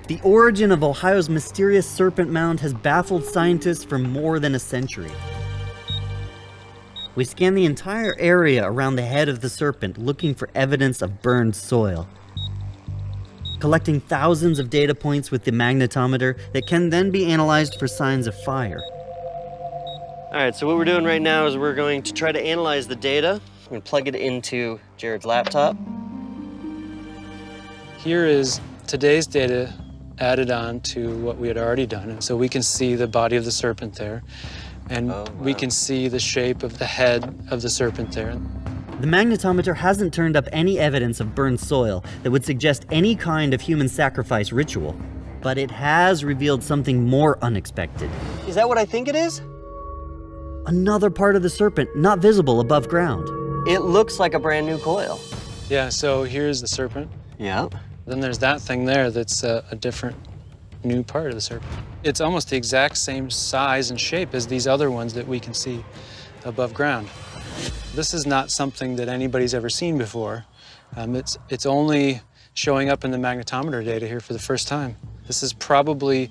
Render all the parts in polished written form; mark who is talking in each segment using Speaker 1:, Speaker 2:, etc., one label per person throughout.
Speaker 1: The origin of Ohio's mysterious serpent mound has baffled scientists for more than a century. We scanned the entire area around the head of the serpent looking for evidence of burned soil, collecting thousands of data points with the magnetometer that can then be analyzed for signs of fire.
Speaker 2: All right, so what we're doing right now is we're going to try to analyze the data. I'm going to plug it into Jared's laptop.
Speaker 3: Here is today's data added on to what we had already done. And so we can see the body of the serpent there, and we can see the shape of the head of the serpent there.
Speaker 1: The magnetometer hasn't turned up any evidence of burned soil that would suggest any kind of human sacrifice ritual, but it has revealed something more unexpected.
Speaker 2: Is that what I think it is?
Speaker 1: Another part of the serpent not visible above ground.
Speaker 2: It looks like a brand new coil.
Speaker 3: Yeah, so here's the serpent.
Speaker 2: Yep.
Speaker 3: Then there's that thing there that's a different new part of the serpent. It's almost the exact same size and shape as these other ones that we can see above ground. This is not something that anybody's ever seen before. It's only showing up in the magnetometer data here for the first time. This is probably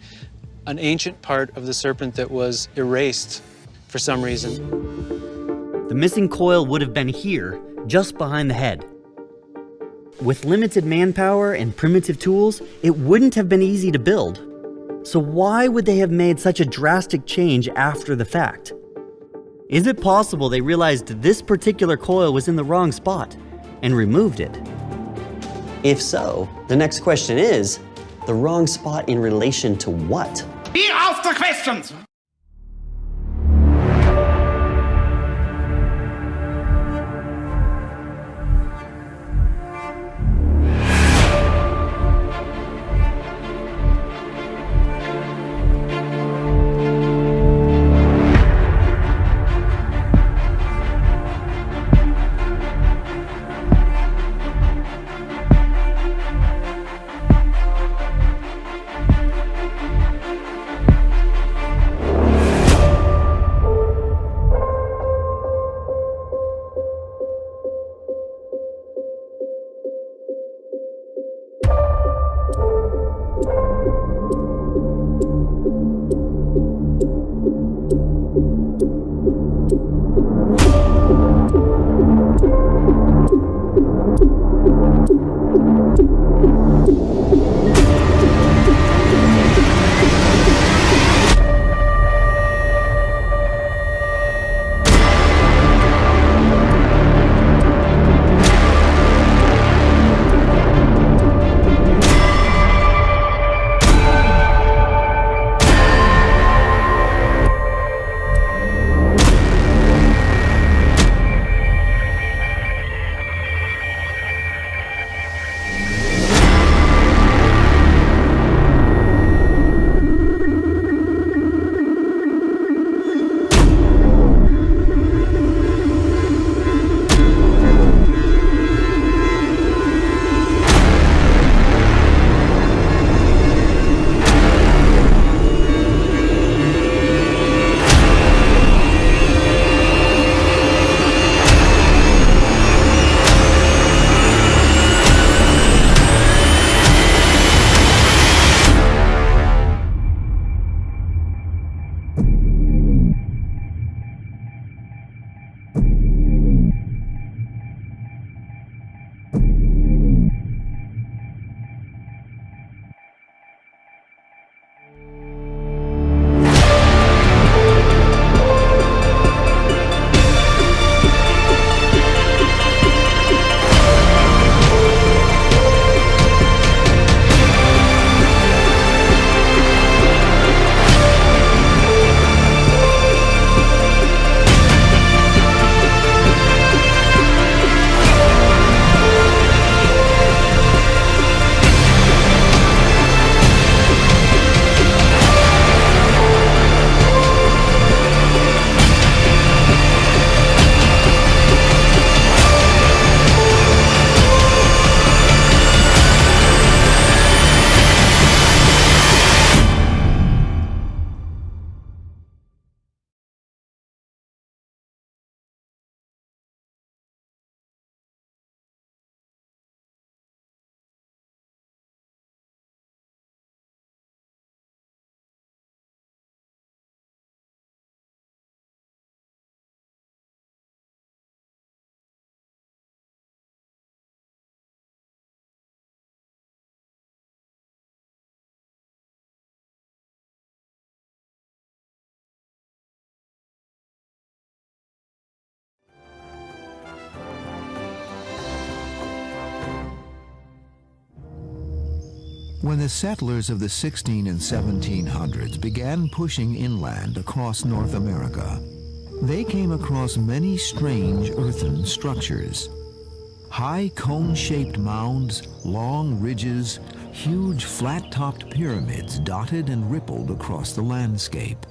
Speaker 3: an ancient part of the serpent that was erased for some reason.
Speaker 1: The missing coil would have been here, just behind the head. With limited manpower and primitive tools, it wouldn't have been easy to build. So why would they have made such a drastic change after the fact? Is it possible they realized this particular coil was in the wrong spot and removed it?
Speaker 2: If so, the next question is, the wrong spot in relation to what?
Speaker 4: Be off the questions!
Speaker 5: When the settlers of the 16 and 1700s began pushing inland across North America, they came across many strange earthen structures. High cone-shaped mounds, long ridges, huge flat-topped pyramids dotted and rippled across the landscape.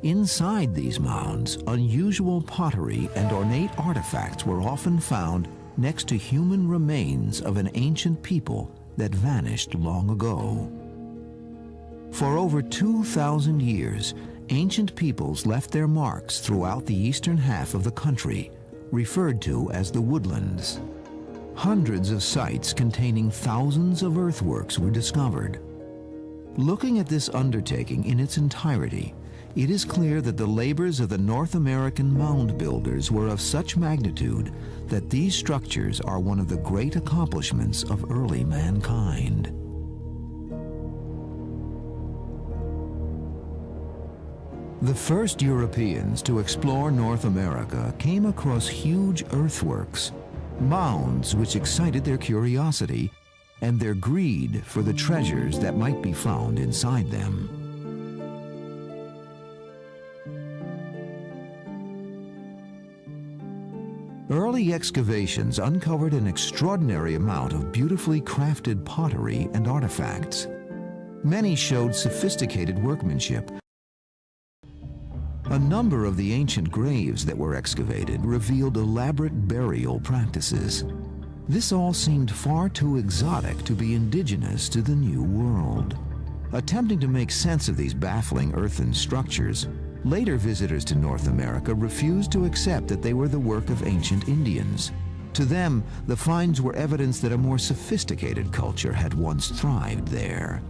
Speaker 5: Inside these mounds, unusual pottery and ornate artifacts were often found next to human remains of an ancient people that vanished long ago. For over 2,000 years, ancient peoples left their marks throughout the eastern half of the country, referred to as the woodlands. Hundreds of sites containing thousands of earthworks were discovered. Looking at this undertaking in its entirety, it is clear that the labors of the North American mound builders were of such magnitude that these structures are one of the great accomplishments of early mankind. The first Europeans to explore North America came across huge earthworks, mounds which excited their curiosity and their greed for the treasures that might be found inside them. Early excavations uncovered an extraordinary amount of beautifully crafted pottery and artifacts. Many showed sophisticated workmanship. A number of the ancient graves that were excavated revealed elaborate burial practices. This all seemed far too exotic to be indigenous to the New World. Attempting to make sense of these baffling earthen structures, later visitors to North America refused to accept that they were the work of ancient Indians. To them, the finds were evidence that a more sophisticated culture had once thrived there.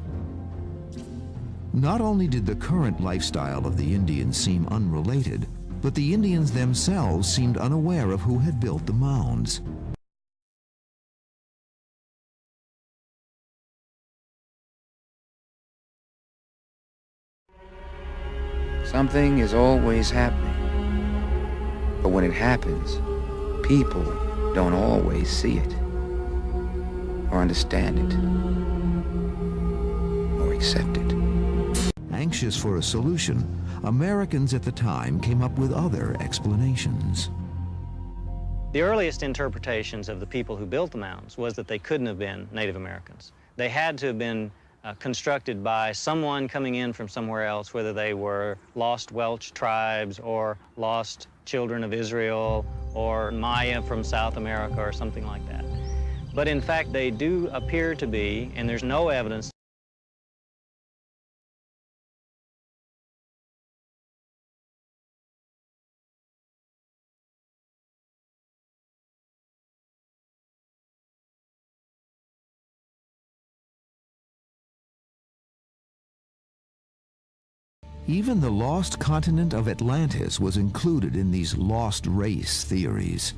Speaker 5: Not only did the current lifestyle of the Indians seem unrelated, but the Indians themselves seemed unaware of who had built the mounds.
Speaker 6: Something is always happening. But when it happens, people don't always see it, or understand it, or accept it.
Speaker 5: Anxious for a solution, Americans at the time came up with other explanations.
Speaker 7: The earliest interpretations of the people who built the mounds was that they couldn't have been Native Americans. They had to have been constructed by someone coming in from somewhere else, whether they were lost Welsh tribes or lost children of Israel or Maya from South America or something like that. But in fact, they do appear to be, and there's no evidence.
Speaker 5: Even the lost continent of Atlantis was included in these lost race theories.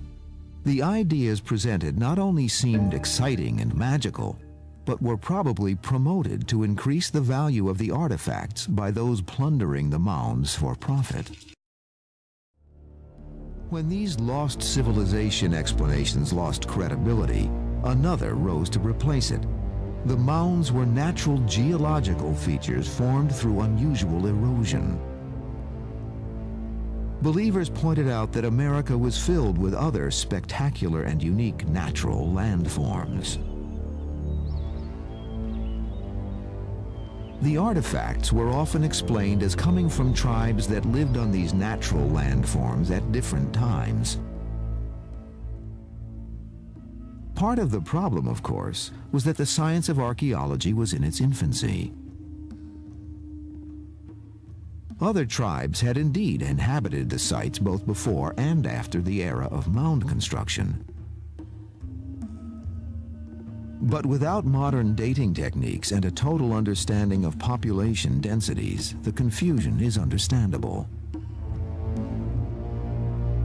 Speaker 5: The ideas presented not only seemed exciting and magical, but were probably promoted to increase the value of the artifacts by those plundering the mounds for profit. When these lost civilization explanations lost credibility, another rose to replace it. The mounds were natural geological features formed through unusual erosion. Believers pointed out that America was filled with other spectacular and unique natural landforms. The artifacts were often explained as coming from tribes that lived on these natural landforms at different times. Part of the problem, of course, was that the science of archaeology was in its infancy. Other tribes had indeed inhabited the sites both before and after the era of mound construction. But without modern dating techniques and a total understanding of population densities, the confusion is understandable.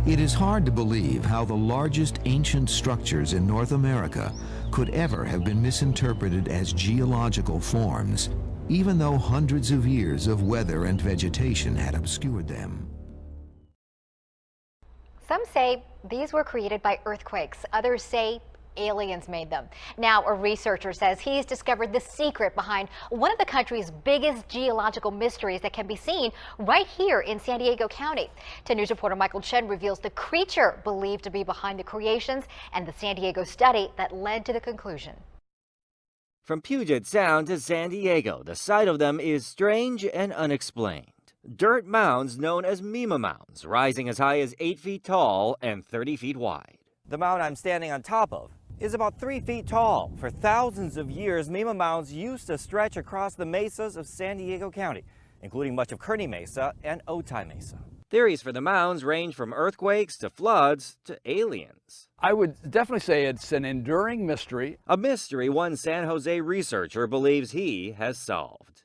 Speaker 5: It is hard to believe how the largest ancient structures in North America could ever have been misinterpreted as geological forms, even though hundreds of years of weather and vegetation had obscured them.
Speaker 8: Some say these were created by earthquakes. Others say aliens made them. Now, a researcher says he's discovered the secret behind one of the country's biggest geological mysteries that can be seen right here in San Diego County. 10 News reporter Michael Chen reveals the creature believed to be behind the creations and the San Diego study that led to the conclusion.
Speaker 9: From Puget Sound to San Diego, the sight of them is strange and unexplained. Dirt mounds known as mounds, rising as high as 8 feet tall and 30 feet wide. The mound I'm standing on top of is about 3 feet tall. For thousands of years, mounds used to stretch across the mesas of San Diego County, including much of Kearney Mesa and Otay Mesa. Theories for the mounds range from earthquakes to floods to aliens.
Speaker 10: I would definitely say it's an enduring mystery.
Speaker 9: A mystery one San Jose researcher believes he has solved.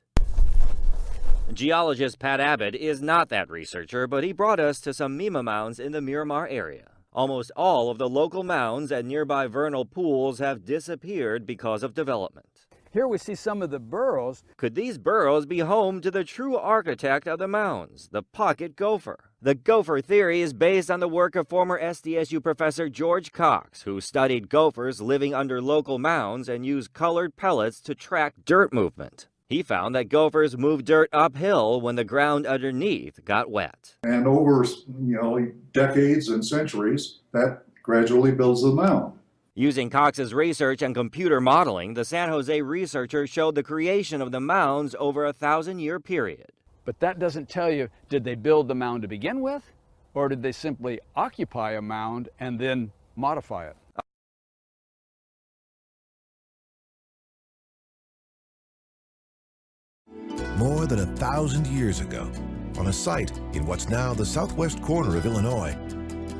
Speaker 9: Geologist Pat Abbott is not that researcher, but he brought us to some mounds in the Miramar area. Almost all of the local mounds and nearby vernal pools have disappeared because of development.
Speaker 10: Here we see some of the burrows.
Speaker 9: Could these burrows be home to the true architect of the mounds, the pocket gopher? The gopher theory is based on the work of former SDSU professor George Cox, who studied gophers living under local mounds and used colored pellets to track dirt movement. He found that gophers move dirt uphill when the ground underneath got wet.
Speaker 11: And over, decades and centuries, that gradually builds the mound.
Speaker 9: Using Cox's research and computer modeling, the San Jose researcher showed the creation of the mounds over a 1,000-year period.
Speaker 10: But that doesn't tell you, did they build the mound to begin with? Or did they simply occupy a mound and then modify it?
Speaker 12: More than 1,000 years ago, on a site in what's now the southwest corner of Illinois,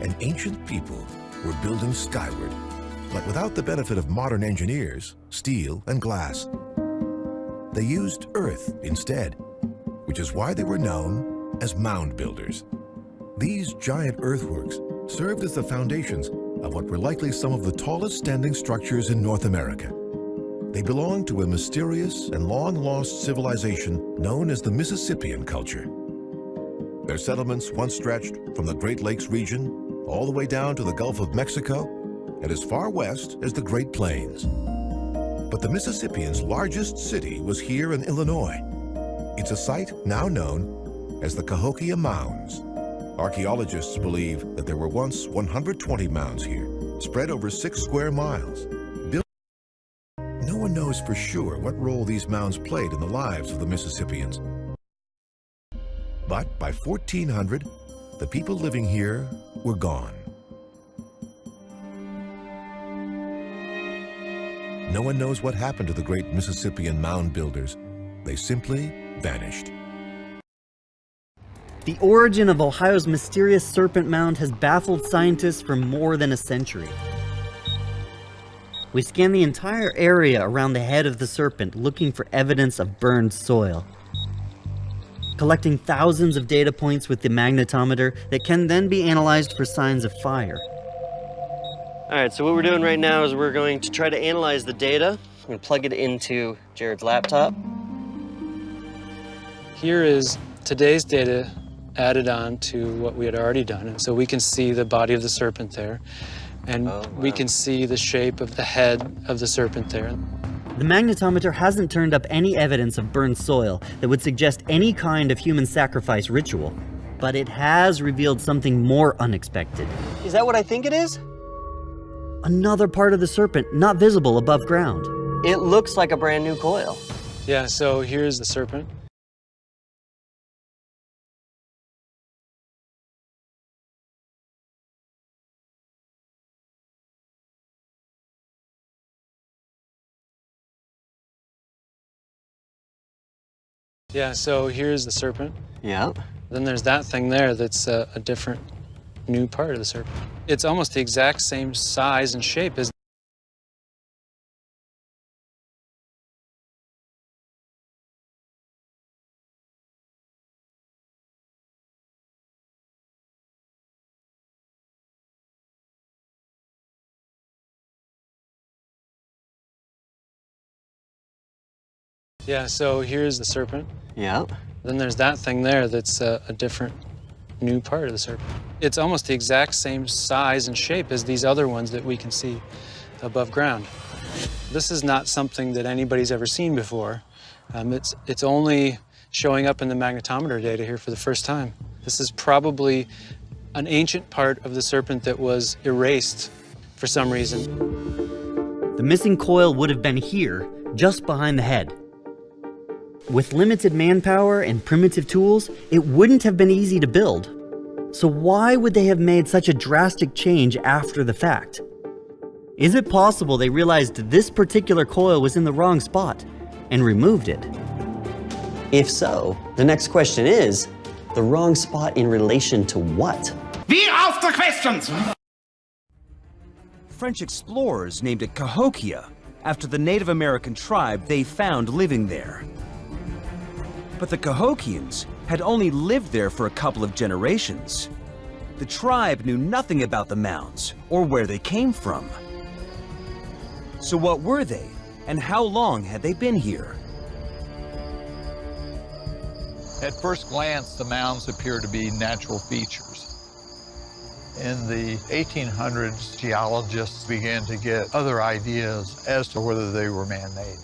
Speaker 12: an ancient people were building skyward, but without the benefit of modern engineers, steel, and glass. They used earth instead, which is why they were known as mound builders. These giant earthworks served as the foundations of what were likely some of the tallest standing structures in North America. They belonged to a mysterious and long-lost civilization known as the Mississippian culture. Their settlements once stretched from the Great Lakes region all the way down to the Gulf of Mexico and as far west as the Great Plains. But the Mississippians' largest city was here in Illinois. It's a site now known as the Cahokia Mounds. Archaeologists believe that there were once 120 mounds here, spread over 6 square miles. No one knows for sure what role these mounds played in the lives of the Mississippians. But by 1400, the people living here were gone. No one knows what happened to the great Mississippian mound builders. They simply vanished.
Speaker 1: The origin of Ohio's mysterious serpent mound has baffled scientists for more than a century. We scanned the entire area around the head of the serpent looking for evidence of burned soil, collecting thousands of data points with the magnetometer that can then be analyzed for signs of fire.
Speaker 2: All right, so what we're doing right now is we're going to try to analyze the data. I'm going to plug it into Jared's laptop.
Speaker 3: Here is today's data added on to what we had already done. And so we can see the body of the serpent there. And we can see the shape of the head of the serpent there.
Speaker 1: The magnetometer hasn't turned up any evidence of burned soil that would suggest any kind of human sacrifice ritual, but it has revealed something more unexpected.
Speaker 2: Is that what I think it is?
Speaker 1: Another part of the serpent not visible above ground.
Speaker 2: It looks like a brand new coil.
Speaker 3: Yeah, so here's the serpent. Yeah, so here's the serpent.
Speaker 2: Yeah.
Speaker 3: Then there's that thing there that's a different new part of the serpent. It's almost the exact same size and shape as Yeah, so here's the serpent.
Speaker 2: Yeah.
Speaker 3: Then there's that thing there that's a different new part of the serpent. It's almost the exact same size and shape as these other ones that we can see above ground. This is not something that anybody's ever seen before. It's only showing up in the magnetometer data here for the first time. This is probably an ancient part of the serpent that was erased for some reason.
Speaker 1: The missing coil would have been here, just behind the head. With limited manpower and primitive tools, it wouldn't have been easy to build. So why would they have made such a drastic change after the fact? Is it possible they realized this particular coil was in the wrong spot and removed it?
Speaker 2: If so, the next question is, the wrong spot in relation to what?
Speaker 4: Wie auf the questions!
Speaker 13: French explorers named it Cahokia after the Native American tribe they found living there. But the Cahokians had only lived there for a couple of generations. The tribe knew nothing about the mounds or where they came from. So what were they, and how long had they been here?
Speaker 14: At first glance, the mounds appear to be natural features. In the 1800s, geologists began to get other ideas as to whether they were man-made.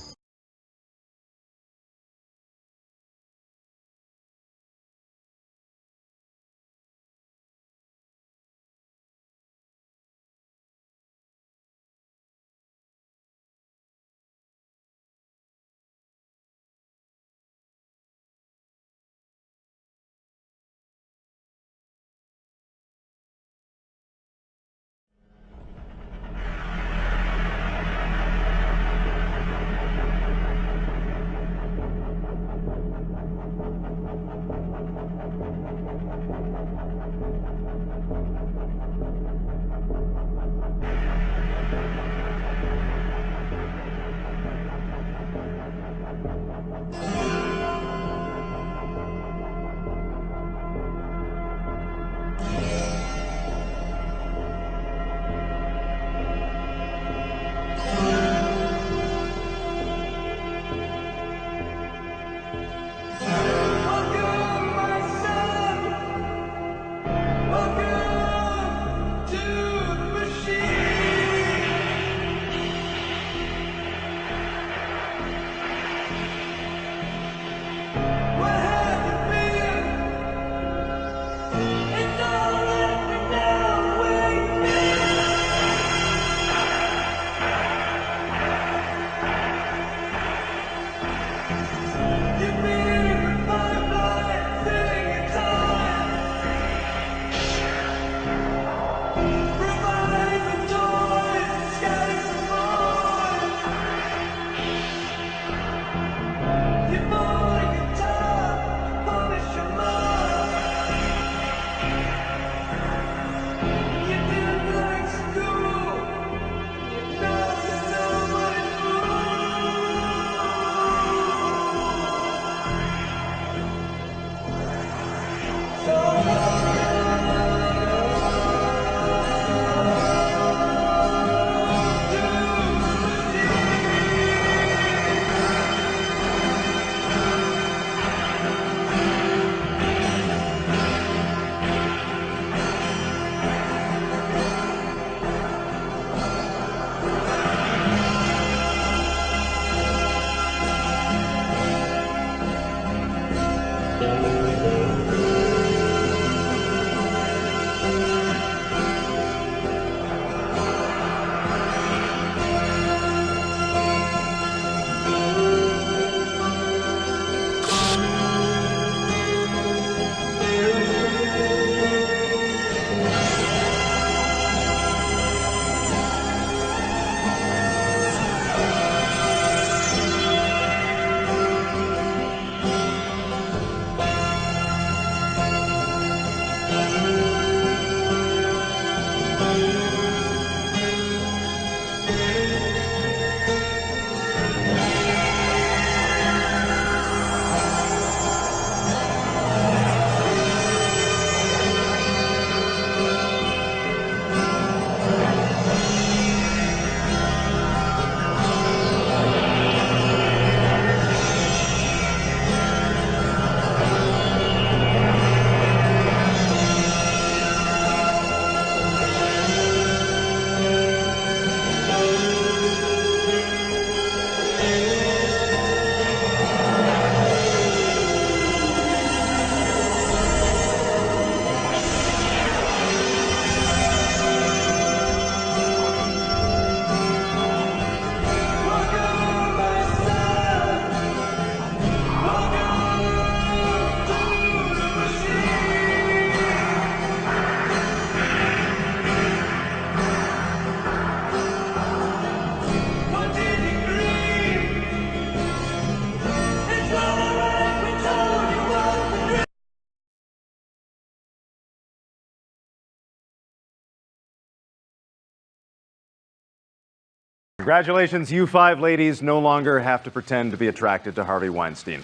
Speaker 15: Congratulations, you 5 ladies no longer have to pretend to be attracted to Harvey Weinstein.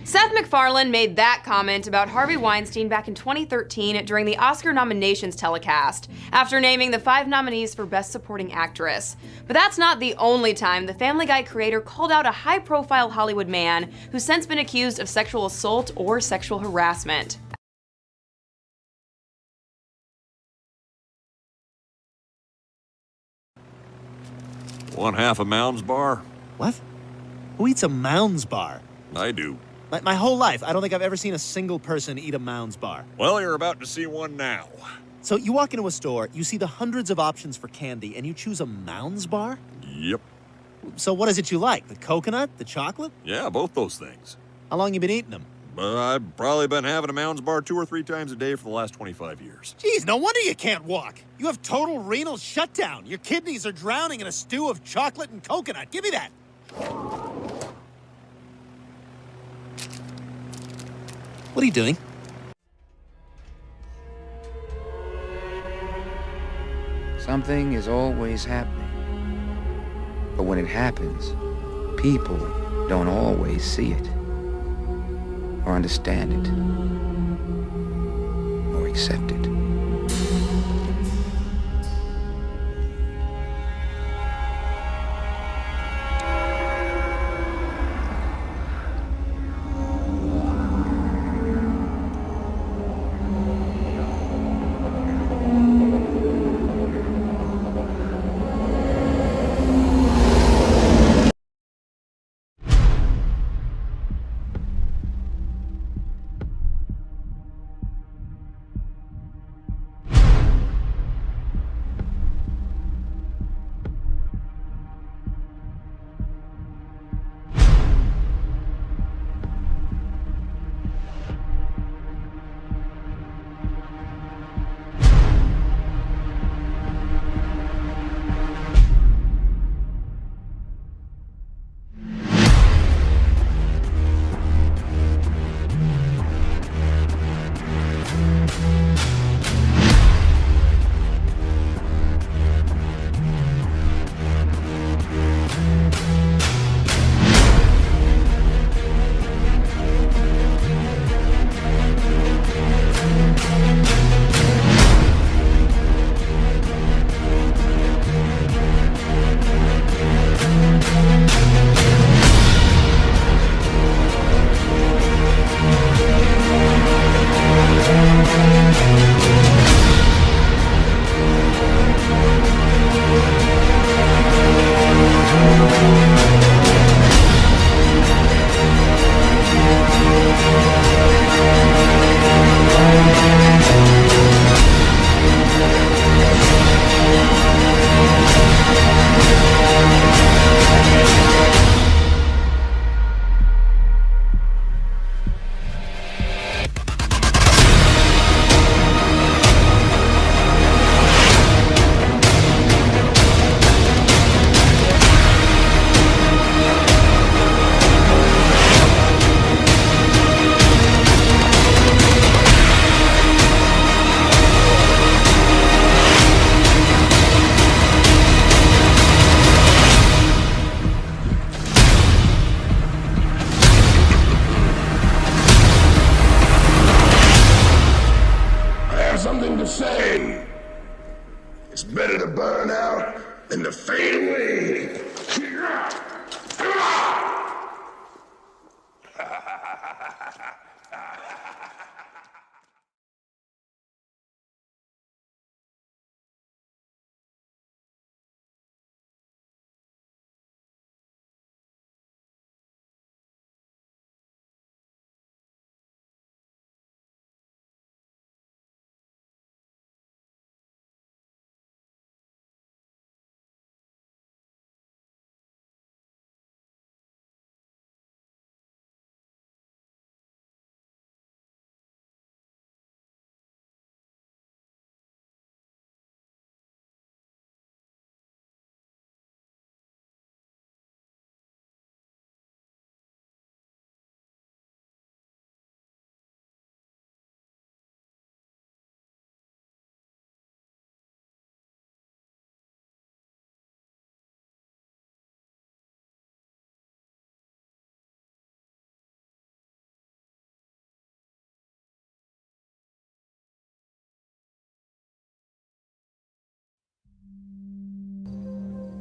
Speaker 16: Seth MacFarlane made that comment about Harvey Weinstein back in 2013 during the Oscar nominations telecast, after naming the 5 nominees for Best Supporting Actress. But that's not the only time the Family Guy creator called out a high-profile Hollywood man who's since been accused of sexual assault or sexual harassment.
Speaker 17: Want half a Mounds bar?
Speaker 18: What? Who eats a Mounds bar?
Speaker 17: I do.
Speaker 18: My whole life, I don't think I've ever seen a single person eat a Mounds bar.
Speaker 17: Well, you're about to see one now.
Speaker 18: So you walk into a store, you see the hundreds of options for candy, and you choose a Mounds bar?
Speaker 17: Yep.
Speaker 18: So what is it you like? The coconut? The chocolate?
Speaker 17: Yeah, both those things.
Speaker 18: How long you been eating them?
Speaker 17: I've probably been having a Mounds bar 2 or 3 times a day for the last 25 years.
Speaker 18: Geez, no wonder you can't walk. You have total renal shutdown. Your kidneys are drowning in a stew of chocolate and coconut. Give me that. What are you doing?
Speaker 6: Something is always happening. But when it happens, people don't always see it, or understand it, or accept it.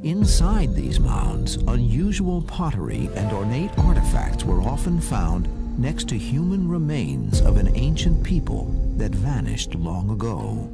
Speaker 5: Inside these mounds, unusual pottery and ornate artifacts were often found next to human remains of an ancient people that vanished long ago.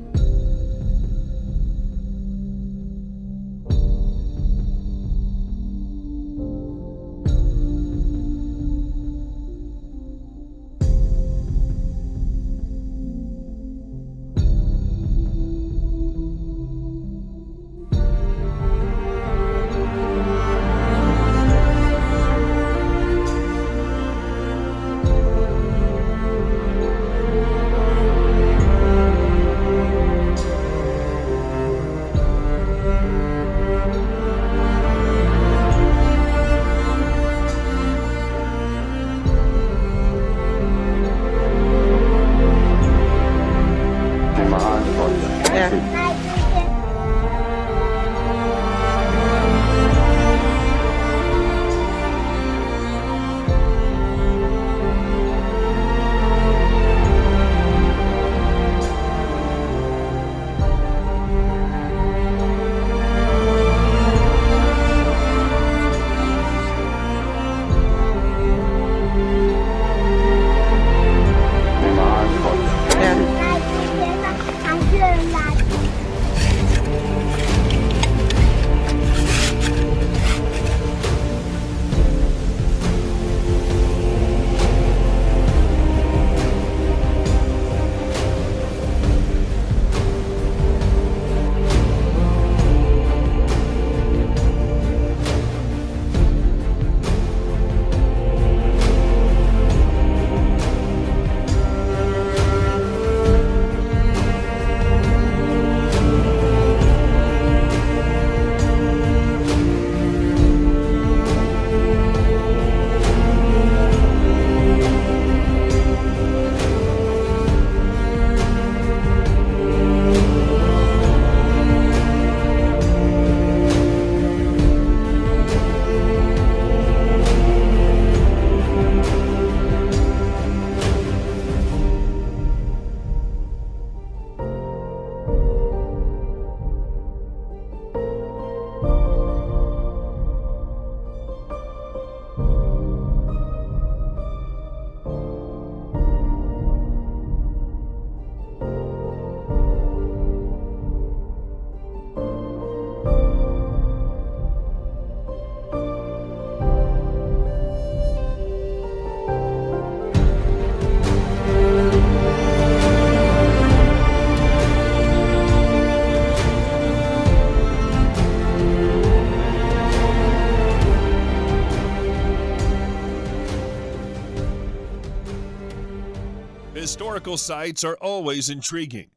Speaker 19: Historical sites are always intriguing.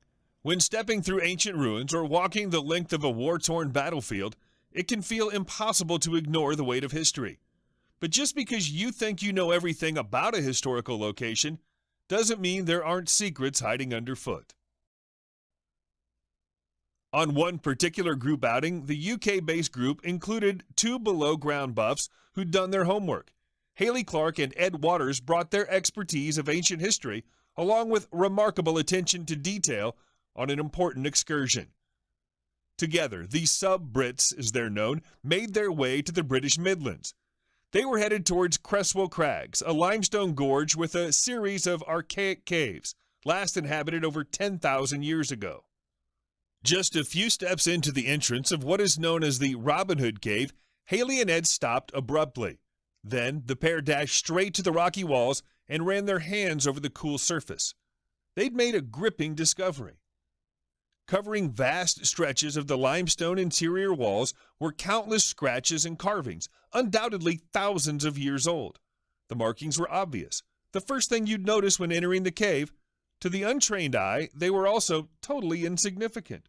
Speaker 19: When stepping through ancient ruins or walking the length of a war-torn battlefield, it can feel impossible to ignore the weight of history. But just because you think you know everything about a historical location doesn't mean there aren't secrets hiding underfoot. On one particular group outing, the UK-based group included two below-ground buffs who'd done their homework. Haley Clark and Ed Waters brought their expertise of ancient history along with remarkable attention to detail on an important excursion. Together, these sub-Brits, as they're known, made their way to the British Midlands. They were headed towards Cresswell Crags, a limestone gorge with a series of archaic caves, last inhabited over 10,000 years ago. Just a few steps into the entrance of what is known as the Robin Hood Cave, Haley and Ed stopped abruptly. Then the pair dashed straight to the rocky walls and ran their hands over the cool surface. They'd made a gripping discovery. Covering vast stretches of the limestone interior walls were countless scratches and carvings, undoubtedly thousands of years old. The markings were obvious, the first thing you'd notice when entering the cave. To the untrained eye, they were also totally insignificant.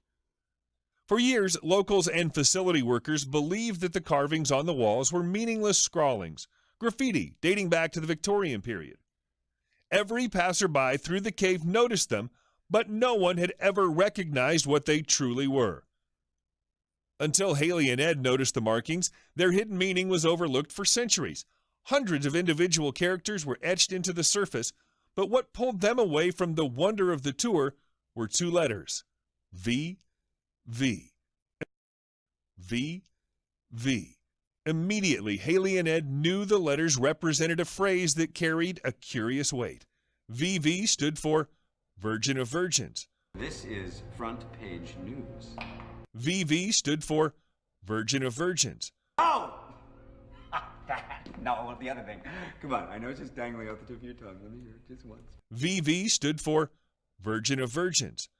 Speaker 19: For years, locals and facility workers believed that the carvings on the walls were meaningless scrawlings, graffiti dating back to the Victorian period. Every passerby through the cave noticed them, but no one had ever recognized what they truly were. Until Haley and Ed noticed the markings, their hidden meaning was overlooked for centuries. Hundreds of individual characters were etched into the surface, but what pulled them away from the wonder of the tour were two letters: V, V, V, V. Immediately, Haley and Ed knew the letters represented a phrase that carried a curious weight. VV stood for Virgin of Virgins.
Speaker 20: This is front page news.
Speaker 19: VV stood for Virgin of Virgins.
Speaker 20: Oh! No, I want the other thing. Come on, I know it's just dangling out the tip of your tongue. Let me hear it just once.
Speaker 19: VV stood for Virgin of Virgins.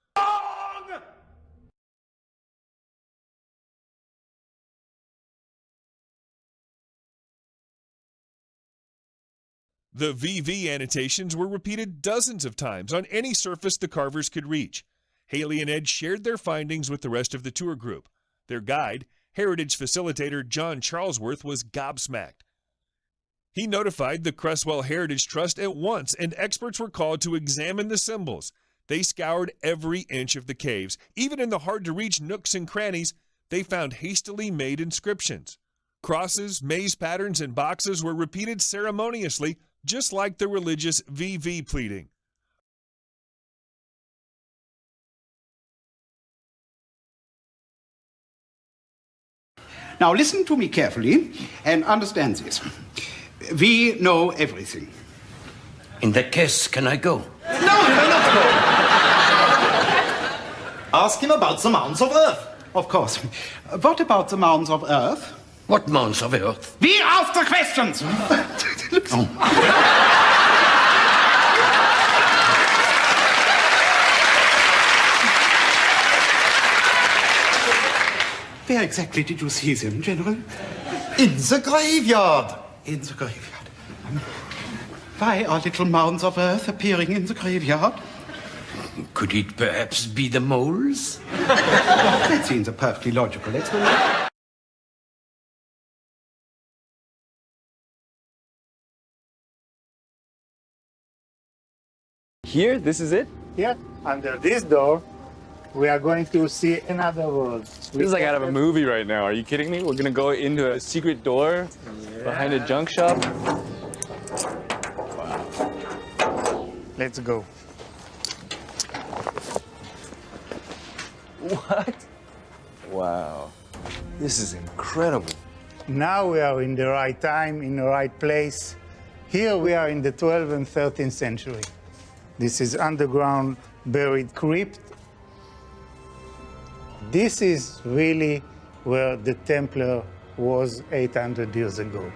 Speaker 19: The VV annotations were repeated dozens of times on any surface the carvers could reach. Haley and Ed shared their findings with the rest of the tour group. Their guide, heritage facilitator John Charlesworth, was gobsmacked. He notified the Cresswell Heritage Trust at once, and experts were called to examine the symbols. They scoured every inch of the caves. Even in the hard-to-reach nooks and crannies, they found hastily made inscriptions. Crosses, maze patterns, and boxes were repeated ceremoniously, just like the religious VV pleading.
Speaker 4: Now listen to me carefully and understand this. We know everything.
Speaker 21: In that case, can I go?
Speaker 4: No, you may not go. Ask him about the mounds of earth. Of course. What about the mounds of earth?
Speaker 21: What mounds of earth?
Speaker 4: We ask the questions! Where exactly did you see them, General? In the graveyard. In the graveyard. Why are little mounds of earth appearing in the graveyard?
Speaker 21: Could it perhaps be the moles?
Speaker 4: That seems a perfectly logical explanation.
Speaker 22: Here, this is it?
Speaker 23: Yeah, under this door, we are going to see another world.
Speaker 22: This is like out of a movie right now. Are you kidding me? We're gonna go into a secret door behind a junk shop.
Speaker 23: Wow. Let's go.
Speaker 22: What? Wow. This is incredible.
Speaker 23: Now we are in the right time, in the right place. Here we are in the 12th and 13th century. This is underground buried crypt. This is really where the Templar was 800 years ago.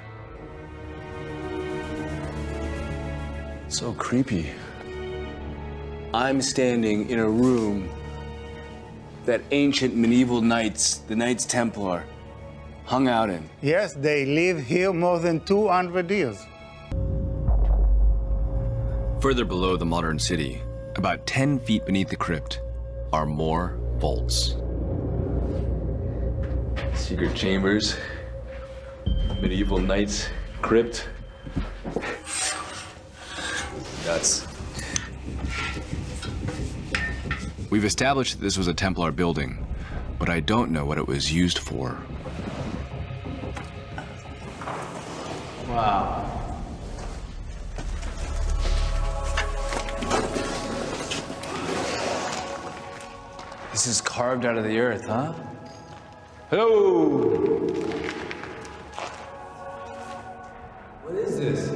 Speaker 22: So creepy. I'm standing in a room that ancient medieval knights, the Knights Templar, hung out in.
Speaker 23: Yes, they live here more than 200 years.
Speaker 24: Further below the modern city, about 10 feet beneath the crypt, are more vaults.
Speaker 22: Secret chambers, medieval knights, crypt. Nuts.
Speaker 24: We've established that this was a Templar building, but I don't know what it was used for.
Speaker 22: Wow. This is carved out of the earth, huh? Hello! What is this?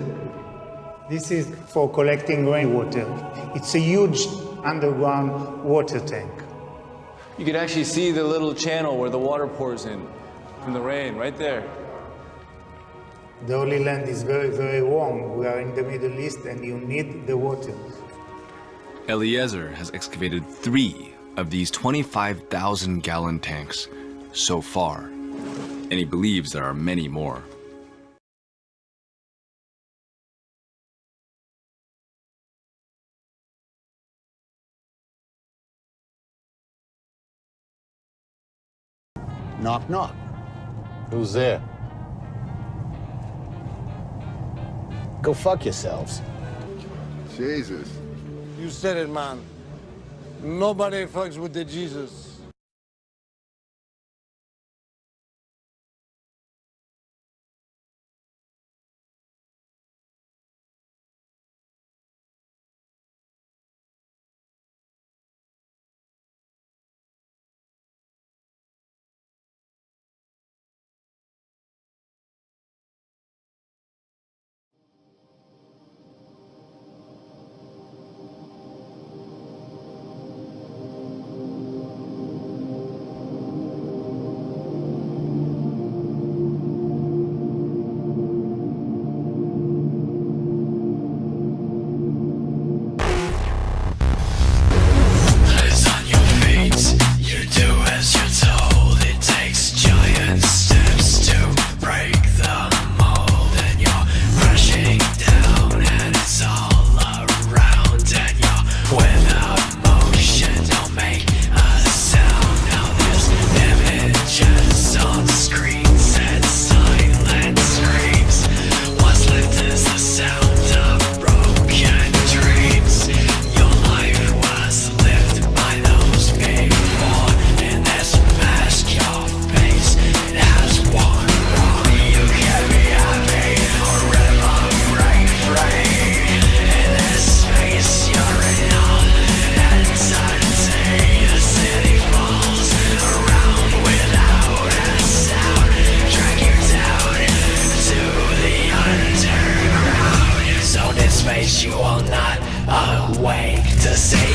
Speaker 23: This is for collecting rainwater. It's a huge underground water tank.
Speaker 22: You can actually see the little channel where the water pours in from the rain, right there.
Speaker 23: The Holy Land is very, very warm. We are in the Middle East and you need the water.
Speaker 24: Eliezer has excavated 3 of these 25,000-gallon tanks so far, and he believes there are many more.
Speaker 25: Knock, knock. Who's there? Go fuck yourselves.
Speaker 26: Jesus.
Speaker 27: You said it, man. Nobody fucks with the Jesus.
Speaker 3: guess you are not awake to see